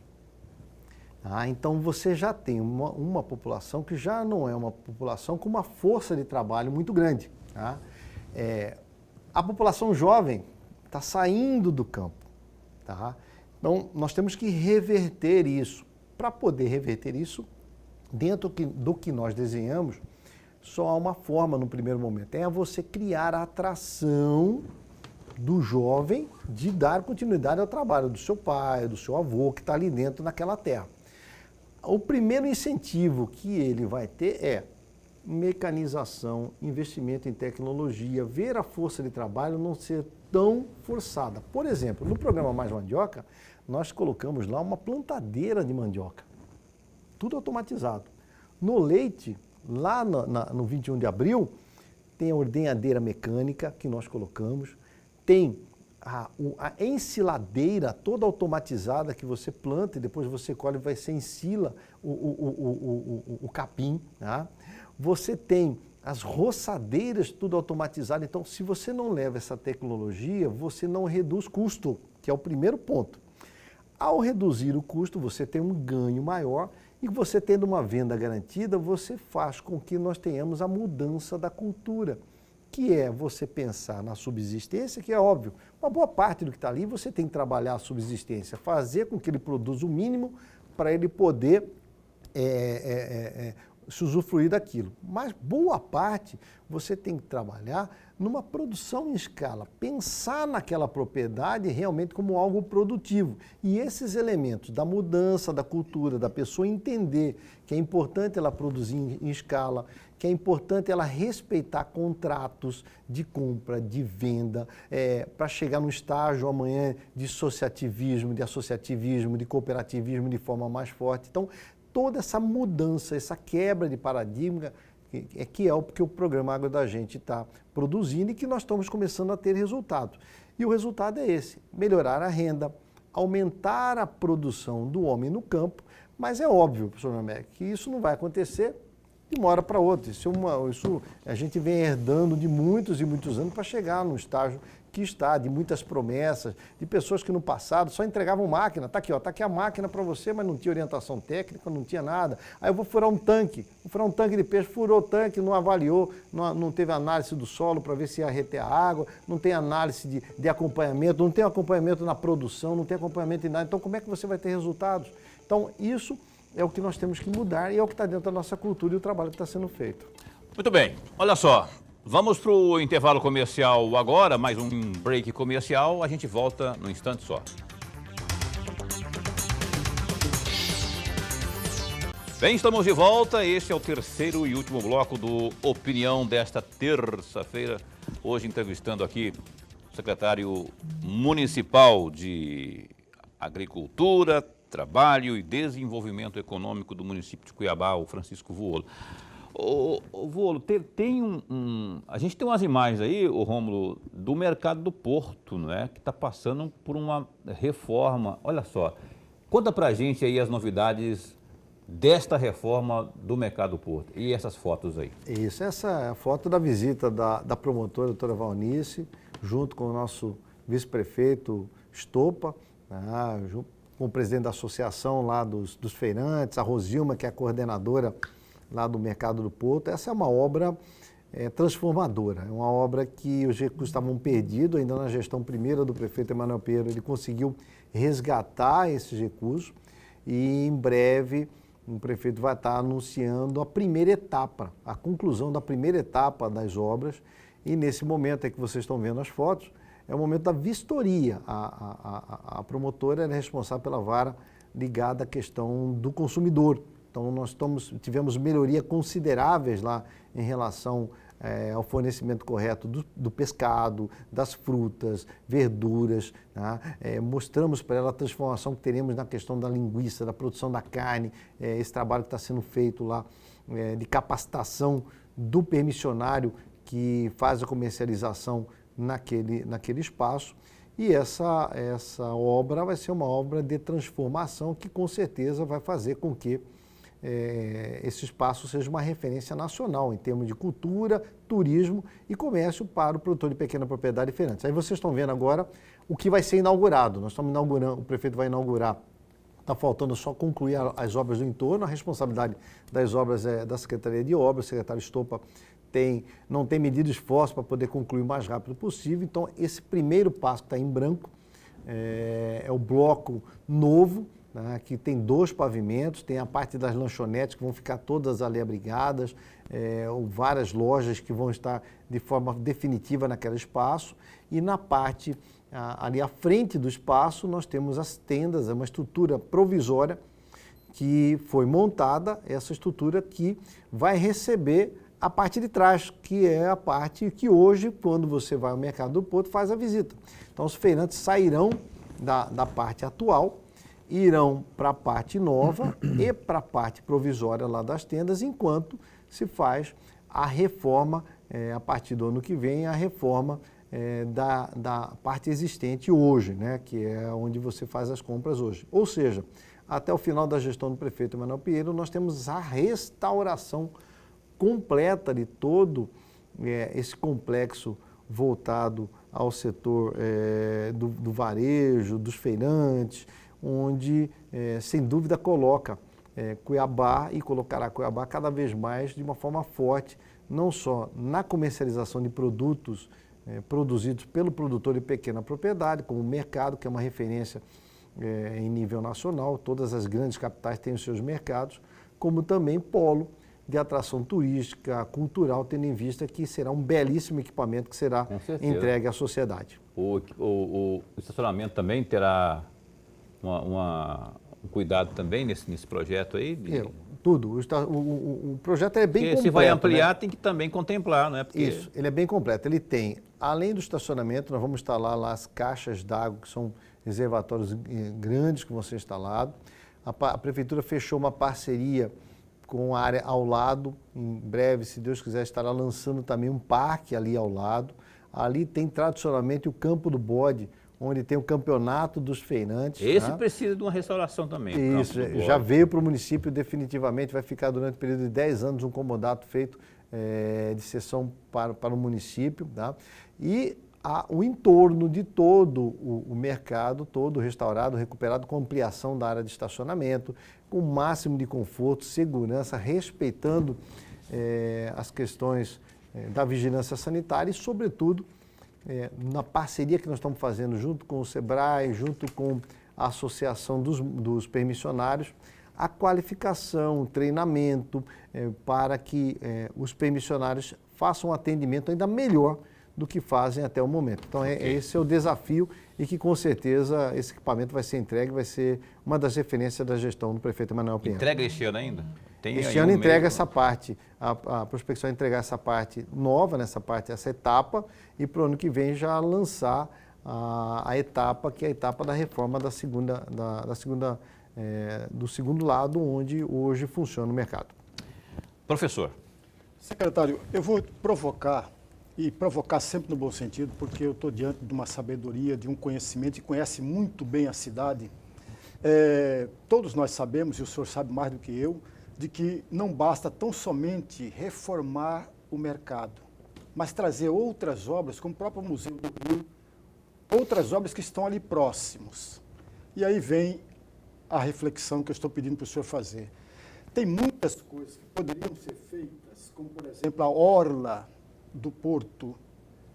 Speaker 2: Então, você já tem uma população que já não é uma população com uma força de trabalho muito grande. Tá? A população jovem está saindo do campo. Tá? Então, nós temos que reverter isso. Para poder reverter isso, dentro do que nós desenhamos, só há uma forma no primeiro momento. É você criar a atração do jovem de dar continuidade ao trabalho do seu pai, do seu avô, que está ali dentro naquela terra. O primeiro incentivo que ele vai ter é mecanização, investimento em tecnologia, ver a força de trabalho não ser tão forçada. Por exemplo, no programa Mais Mandioca, nós colocamos lá uma plantadeira de mandioca, tudo automatizado. No leite, lá no 21 de abril, tem a ordenhadeira mecânica que nós colocamos, tem a ensiladeira toda automatizada que você planta e depois você colhe e vai ser ensila o capim. Tá? Você tem as roçadeiras tudo automatizado. Então, se você não leva essa tecnologia, você não reduz custo, que é o primeiro ponto. Ao reduzir o custo, você tem um ganho maior e você tendo uma venda garantida, você faz com que nós tenhamos a mudança da cultura, que é você pensar na subsistência, que é óbvio, uma boa parte do que está ali você tem que trabalhar a subsistência, fazer com que ele produza o mínimo para ele poder se usufruir daquilo. Mas boa parte você tem que trabalhar numa produção em escala, pensar naquela propriedade realmente como algo produtivo. E esses elementos da mudança da cultura, da pessoa entender que é importante ela produzir em escala, que é importante ela respeitar contratos de compra, de venda, para chegar no estágio amanhã de associativismo, de cooperativismo de forma mais forte. Então, toda essa mudança, essa quebra de paradigma, que é o que o programa Agro da Gente está produzindo e que nós estamos começando a ter resultado. E o resultado é esse, melhorar a renda, aumentar a produção do homem no campo, mas é óbvio, professor Namec, que isso não vai acontecer de uma hora para outra. Isso a gente vem herdando de muitos e muitos anos para chegar no estágio que está, de muitas promessas, de pessoas que no passado só entregavam máquina. Está aqui, ó, tá aqui a máquina para você, mas não tinha orientação técnica, não tinha nada. Aí eu vou furar um tanque de peixe, furou o tanque, não avaliou, não teve análise do solo para ver se ia reter a água, não tem análise de acompanhamento, não tem acompanhamento na produção, não tem acompanhamento em nada. Então, como é que você vai ter resultados? Então, isso é o que nós temos que mudar e é o que está dentro da nossa cultura e o trabalho que está sendo feito.
Speaker 1: Muito bem, olha só, vamos para o intervalo comercial agora, mais um break comercial, a gente volta num instante só. Bem, estamos de volta, este é o terceiro e último bloco do Opinião desta terça-feira, hoje entrevistando aqui o secretário municipal de Agricultura, Trabalho e Desenvolvimento Econômico do município de Cuiabá, o Francisco Vuolo. Vuolo, a gente tem umas imagens aí, o Rômulo, do mercado do Porto, não é? Que está passando por uma reforma. Olha só, conta pra gente aí as novidades desta reforma do mercado do Porto e essas fotos aí.
Speaker 2: Isso, essa é a foto da visita da promotora, doutora Valnice, junto com o nosso vice-prefeito Estopa, junto com o presidente da associação lá dos feirantes, a Rosilma, que é a coordenadora lá do Mercado do Porto. Essa é uma obra transformadora, é uma obra que os recursos estavam perdidos, ainda na gestão primeira do prefeito Emanuel Pereira, ele conseguiu resgatar esses recursos e em breve o prefeito vai estar anunciando a primeira etapa, a conclusão da primeira etapa das obras e nesse momento é que vocês estão vendo as fotos, é o momento da vistoria. A promotora é responsável pela vara ligada à questão do consumidor. Então, nós tivemos melhoria consideráveis lá em relação ao fornecimento correto do pescado, das frutas, verduras. Tá? Mostramos para ela a transformação que teremos na questão da linguiça, da produção da carne, esse trabalho que está sendo feito lá de capacitação do permissionário que faz a comercialização naquele espaço e essa obra vai ser uma obra de transformação que com certeza vai fazer com que esse espaço seja uma referência nacional em termos de cultura, turismo e comércio para o produtor de pequena propriedade e feirantes. Aí vocês estão vendo agora o que vai ser inaugurado. Nós estamos inaugurando, o prefeito vai inaugurar, está faltando só concluir as obras do entorno, a responsabilidade das obras é da Secretaria de Obras, o secretário Estopa não tem medido esforço para poder concluir o mais rápido possível. Então, esse primeiro passo que está em branco é o bloco novo, né, que tem 2 pavimentos, tem a parte das lanchonetes que vão ficar todas ali abrigadas, várias lojas que vão estar de forma definitiva naquele espaço e na parte ali à frente do espaço nós temos as tendas, é uma estrutura provisória que foi montada, essa estrutura que vai receber a parte de trás, que é a parte que hoje, quando você vai ao Mercado do Porto, faz a visita. Então, os feirantes sairão da parte atual irão para a parte nova e para a parte provisória lá das tendas, enquanto se faz a reforma, a partir do ano que vem, a reforma da parte existente hoje, né, que é onde você faz as compras hoje. Ou seja, até o final da gestão do prefeito Emanuel Pinheiro, nós temos a restauração completa de todo esse complexo voltado ao setor do varejo, dos feirantes, onde, sem dúvida, coloca Cuiabá e colocará Cuiabá cada vez mais de uma forma forte, não só na comercialização de produtos produzidos pelo produtor de pequena propriedade, como o mercado, que é uma referência em nível nacional, todas as grandes capitais têm os seus mercados, como também polo de atração turística, cultural, tendo em vista que será um belíssimo equipamento que será entregue à sociedade.
Speaker 1: O estacionamento também terá um cuidado também nesse projeto aí?
Speaker 2: Tudo. O projeto é bem completo.
Speaker 1: Se vai ampliar, né? Tem que também contemplar, não é? Porque...
Speaker 2: Isso, ele é bem completo. Ele tem, além do estacionamento, nós vamos instalar lá as caixas d'água, que são reservatórios grandes que vão ser instalados. A Prefeitura fechou uma parceria com a área ao lado. Em breve, se Deus quiser, estará lançando também um parque ali ao lado. Ali tem tradicionalmente o Campo do Bode, onde tem o campeonato dos feirantes.
Speaker 1: Esse precisa de uma restauração também.
Speaker 2: Isso, já veio para o município definitivamente, vai ficar durante o período de 10 anos um comodato feito de cessão para o município. Tá? E o entorno de todo o mercado, todo restaurado, recuperado, com ampliação da área de estacionamento, com o máximo de conforto, segurança, respeitando as questões da vigilância sanitária e, sobretudo, na parceria que nós estamos fazendo junto com o SEBRAE, junto com a Associação dos Permissionários, a qualificação, o treinamento para que os permissionários façam um atendimento ainda melhor do que fazem até o momento. Então, esse é o desafio e que, com certeza, esse equipamento vai ser entregue, vai ser uma das referências da gestão do prefeito Emanuel Pinheiro.
Speaker 1: Entrega este ano ainda?
Speaker 2: Este ano entrega essa parte, a prospecção é entregar essa parte nova, essa etapa, e para o ano que vem já lançar a etapa, que é a etapa da reforma do segundo lado, onde hoje funciona o mercado.
Speaker 1: Professor.
Speaker 3: Secretário, eu vou provocar, e provocar sempre no bom sentido, porque eu estou diante de uma sabedoria, de um conhecimento, e conhece muito bem a cidade. Todos nós sabemos, e o senhor sabe mais do que eu, de que não basta tão somente reformar o mercado, mas trazer outras obras, como o próprio Museu do Rio, outras obras que estão ali próximos. E aí vem a reflexão que eu estou pedindo para o senhor fazer. Tem muitas coisas que poderiam ser feitas, como, por exemplo, a orla do Porto,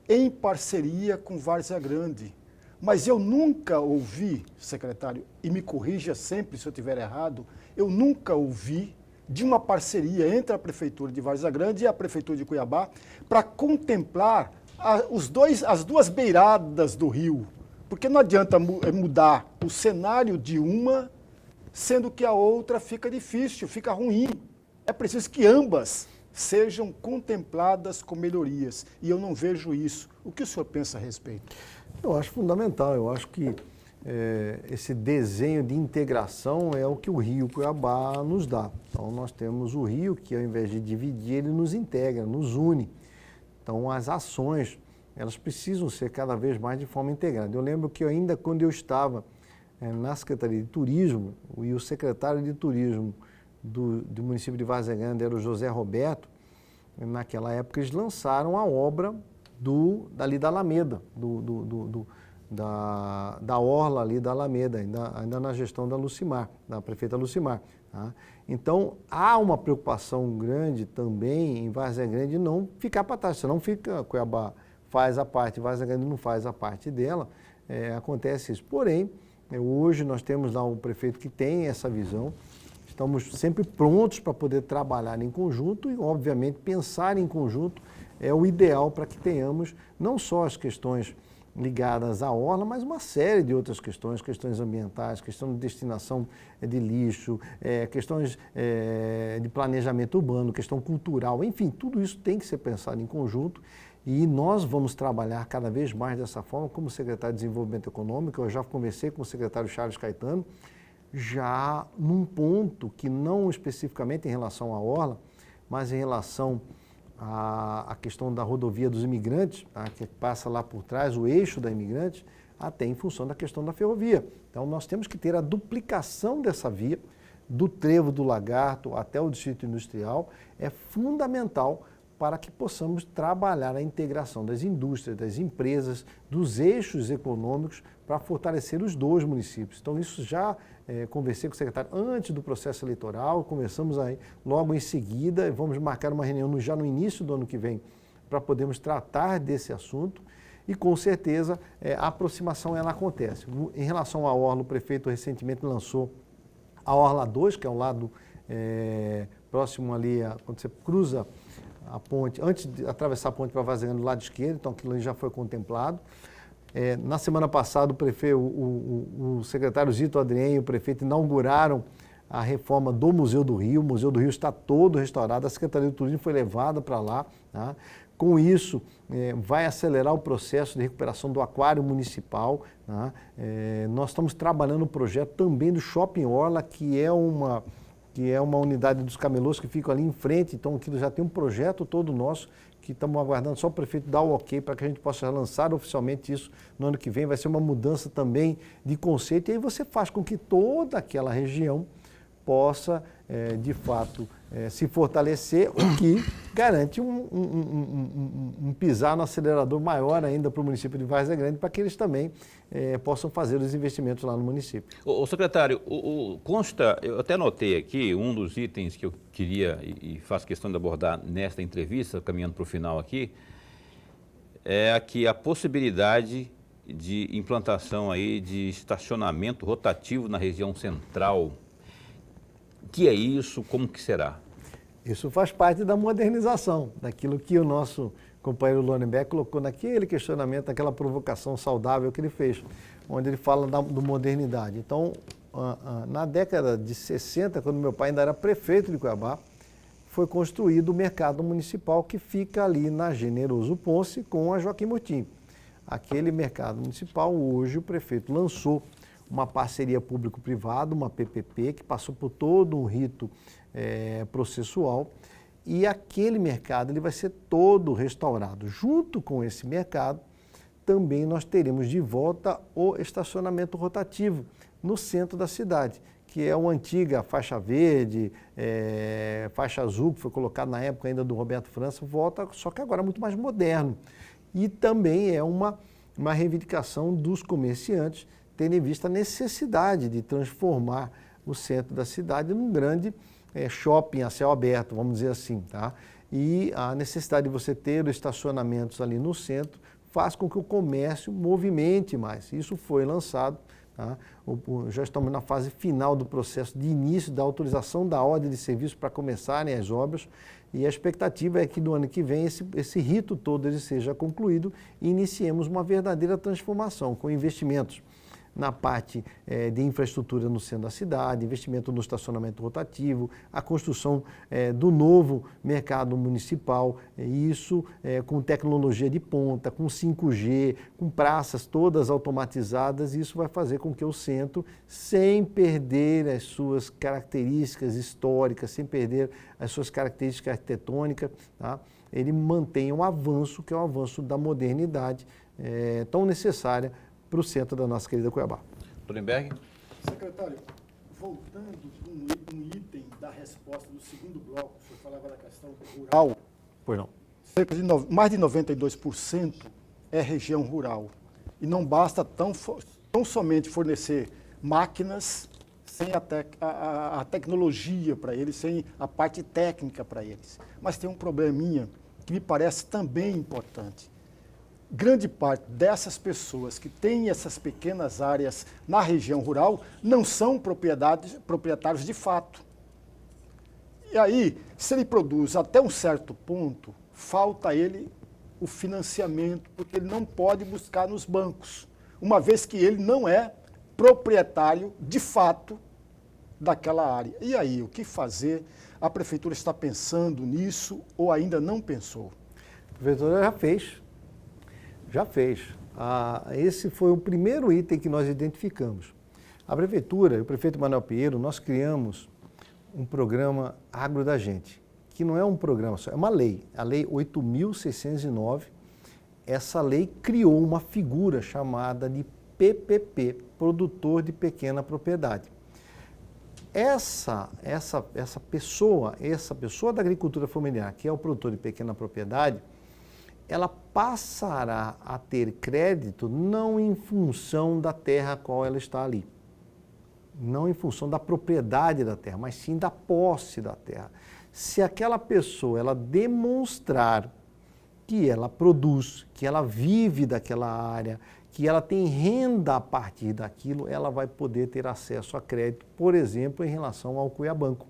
Speaker 3: em parceria com Várzea Grande. Mas eu nunca ouvi, secretário, e me corrija sempre se eu estiver errado, eu nunca ouvi de uma parceria entre a Prefeitura de Várzea Grande e a Prefeitura de Cuiabá para contemplar as duas beiradas do rio. Porque não adianta mudar o cenário de uma, sendo que a outra fica difícil, fica ruim. É preciso que ambas sejam contempladas com melhorias. E eu não vejo isso. O que o senhor pensa a respeito?
Speaker 2: Eu acho fundamental. Eu acho que esse desenho de integração é o que o Rio Cuiabá nos dá. Então, nós temos o Rio que, ao invés de dividir, ele nos integra, nos une. Então, as ações, elas precisam ser cada vez mais de forma integrada. Eu lembro que ainda quando eu estava na Secretaria de Turismo, e o secretário de Turismo do município de Várzea Grande era o José Roberto, naquela época eles lançaram a obra dali da Alameda, da orla ali da Alameda, ainda na gestão da Lucimar, da prefeita Lucimar. Tá? Então, há uma preocupação grande também em Várzea Grande não ficar para trás, senão Cuiabá faz a parte, Várzea Grande não faz a parte dela, acontece isso. Porém, hoje nós temos lá um prefeito que tem essa visão, estamos sempre prontos para poder trabalhar em conjunto e, obviamente, pensar em conjunto é o ideal para que tenhamos não só as questões ligadas à orla, mas uma série de outras questões ambientais, questão de destinação de lixo, questões de planejamento urbano, questão cultural, enfim, tudo isso tem que ser pensado em conjunto e nós vamos trabalhar cada vez mais dessa forma, como secretário de Desenvolvimento Econômico. Eu já conversei com o secretário Charles Caetano, já num ponto que não especificamente em relação à orla, mas em relação à questão da rodovia dos imigrantes, tá, que passa lá por trás, o eixo da imigrante, até em função da questão da ferrovia. Então, nós temos que ter a duplicação dessa via, do Trevo do Lagarto até o Distrito Industrial, é fundamental para que possamos trabalhar a integração das indústrias, das empresas, dos eixos econômicos para fortalecer os dois municípios. Então, isso já conversei com o secretário antes do processo eleitoral, conversamos aí logo em seguida, vamos marcar uma reunião já no início do ano que vem para podermos tratar desse assunto e, com certeza, a aproximação ela acontece. Em relação à orla, o prefeito recentemente lançou a Orla 2, que é um lado próximo ali, quando você cruza a ponte, antes de atravessar a ponte para Vazegana do lado esquerdo, então aquilo ali já foi contemplado. Na semana passada, o secretário Zito Adrien e o prefeito inauguraram a reforma do Museu do Rio. O Museu do Rio está todo restaurado, a Secretaria do Turismo foi levada para lá. Tá? Com isso, vai acelerar o processo de recuperação do aquário municipal. Tá? Nós estamos trabalhando o projeto também do Shopping Orla, que é uma unidade dos camelôs que fica ali em frente. Então, aquilo já tem um projeto todo nosso, que estamos aguardando só o prefeito dar o ok para que a gente possa lançar oficialmente isso no ano que vem. Vai ser uma mudança também de conceito. E aí você faz com que toda aquela região possa, de fato, se fortalecer, o que garante um pisar no acelerador maior ainda para o município de Várzea Grande, para que eles também possam fazer os investimentos lá no município.
Speaker 1: Ô secretário, consta, eu até notei aqui, um dos itens que eu queria e faço questão de abordar nesta entrevista, caminhando para o final aqui, é aqui a possibilidade de implantação aí de estacionamento rotativo na região central. O que é isso? Como que será?
Speaker 2: Isso faz parte da modernização, daquilo que o nosso companheiro Lorenberg colocou naquele questionamento, naquela provocação saudável que ele fez, onde ele fala do modernidade. Então, na década de 60, quando meu pai ainda era prefeito de Cuiabá, foi construído o mercado municipal que fica ali na Generoso Ponce com a Joaquim Murtinho. Aquele mercado municipal, hoje o prefeito lançou uma parceria público-privada, uma PPP, que passou por todo um rito processual, e aquele mercado ele vai ser todo restaurado. Junto com esse mercado, também nós teremos de volta o estacionamento rotativo no centro da cidade, que é uma antiga faixa verde, faixa azul, que foi colocada na época ainda do Roberto França, volta, só que agora muito mais moderno. E também é uma reivindicação dos comerciantes, tendo em vista a necessidade de transformar o centro da cidade num grande shopping a céu aberto, vamos dizer assim. Tá? E a necessidade de você ter estacionamentos ali no centro faz com que o comércio movimente mais. Isso foi lançado, tá? Já estamos na fase final do processo de início da autorização da ordem de serviço para começarem as obras, e a expectativa é que no ano que vem esse rito todo ele seja concluído e iniciemos uma verdadeira transformação com investimentos na parte de infraestrutura no centro da cidade, investimento no estacionamento rotativo, a construção do novo mercado municipal, isso com tecnologia de ponta, com 5G, com praças todas automatizadas. Isso vai fazer com que o centro, sem perder as suas características históricas, sem perder as suas características arquitetônicas, tá? Ele mantenha um avanço, que é o avanço da modernidade tão necessária para o centro da nossa querida Cuiabá.
Speaker 1: Lorenberg?
Speaker 3: Secretário, voltando um item da resposta do segundo bloco, o senhor falava da questão rural.
Speaker 2: Pois não.
Speaker 3: Cerca de mais de 92% é região rural. E não basta tão somente fornecer máquinas sem a tecnologia para eles, sem a parte técnica para eles. Mas tem um probleminha que me parece também importante. Grande parte dessas pessoas que têm essas pequenas áreas na região rural não são proprietários de fato. E aí, se ele produz até um certo ponto, falta a ele o financiamento, porque ele não pode buscar nos bancos, uma vez que ele não é proprietário de fato daquela área. E aí, o que fazer? A prefeitura está pensando nisso ou ainda não pensou?
Speaker 2: A prefeitura já fez. Esse foi o primeiro item que nós identificamos. A Prefeitura e o prefeito Manuel Pinheiro, nós criamos um programa Agro da Gente, que não é um programa só, é uma lei, a Lei 8.609. Essa lei criou uma figura chamada de PPP, Produtor de Pequena Propriedade. Essa pessoa da agricultura familiar, que é o produtor de pequena propriedade, ela passará a ter crédito não em função da terra a qual ela está ali, não em função da propriedade da terra, mas sim da posse da terra. Se aquela pessoa ela demonstrar que ela produz, que ela vive daquela área, que ela tem renda a partir daquilo, ela vai poder ter acesso a crédito, por exemplo, em relação ao Cuiabanco.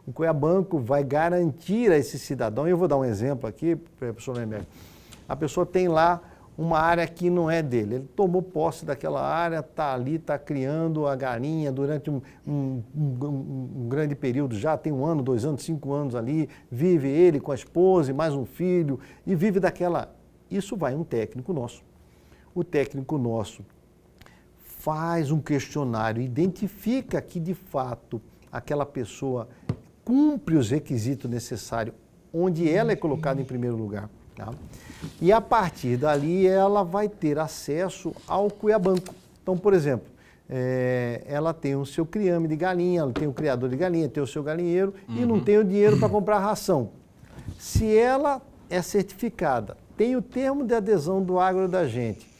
Speaker 2: O Cuiabanco vai garantir a esse cidadão, eu vou dar um exemplo aqui, professor Lemberg, a pessoa tem lá uma área que não é dele, ele tomou posse daquela área, está ali, está criando a galinha durante um grande período, já tem 1 ano, 2 anos, 5 anos ali, vive ele com a esposa e mais um filho, e vive daquela... Isso vai um técnico nosso. O técnico nosso faz um questionário, identifica que, de fato, aquela pessoa cumpre os requisitos necessários, onde ela é colocada em primeiro lugar. Tá? E, a partir dali, ela vai ter acesso ao Cuiabanco. Então, por exemplo, ela tem o seu criame de galinha, ela tem o criador de galinha, tem o seu galinheiro e não tem o dinheiro para comprar ração. Se ela é certificada, tem o termo de adesão do Agro da Gente,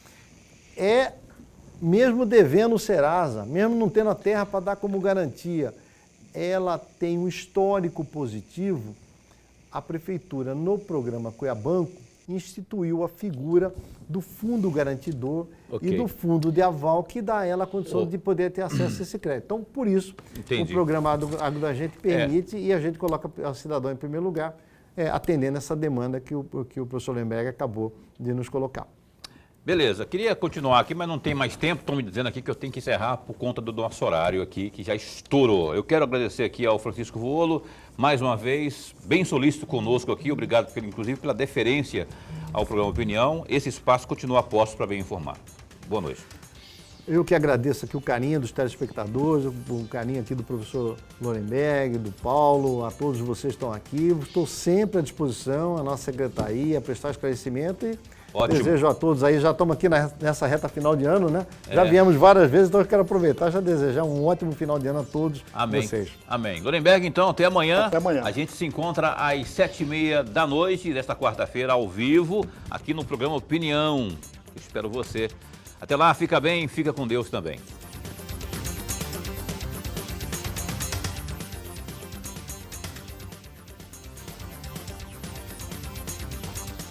Speaker 2: mesmo devendo o Serasa, mesmo não tendo a terra para dar como garantia, ela tem um histórico positivo, a Prefeitura, no programa Cuiabanco, instituiu a figura do fundo garantidor e do fundo de aval, que dá a ela a condição de poder ter acesso a esse crédito. Então, por isso, o programa Agro da Gente permite e a gente coloca o cidadão em primeiro lugar, atendendo essa demanda que o professor Lemberg acabou de nos colocar.
Speaker 1: Beleza, queria continuar aqui, mas não tem mais tempo. Estão me dizendo aqui que eu tenho que encerrar por conta do nosso horário aqui, que já estourou. Eu quero agradecer aqui ao Francisco Volo, mais uma vez, bem solícito conosco aqui. Obrigado, inclusive, pela deferência ao programa Opinião. Esse espaço continua a posto para bem informado. Boa noite.
Speaker 2: Eu que agradeço aqui o carinho dos telespectadores, o carinho aqui do professor Lorenberg, do Paulo, a todos vocês que estão aqui. Estou sempre à disposição, a nossa secretaria, a prestar esclarecimento e ótimo. Desejo a todos aí, já estamos aqui nessa reta final de ano, né? Já viemos várias vezes, então eu quero aproveitar e já desejar um ótimo final de ano a todos vocês. Amém.
Speaker 1: Lorenberg, então, até amanhã.
Speaker 3: Até amanhã.
Speaker 1: A gente se encontra às 7h30 da noite desta quarta-feira, ao vivo, aqui no programa Opinião. Eu espero você. Até lá, fica bem, fica com Deus também.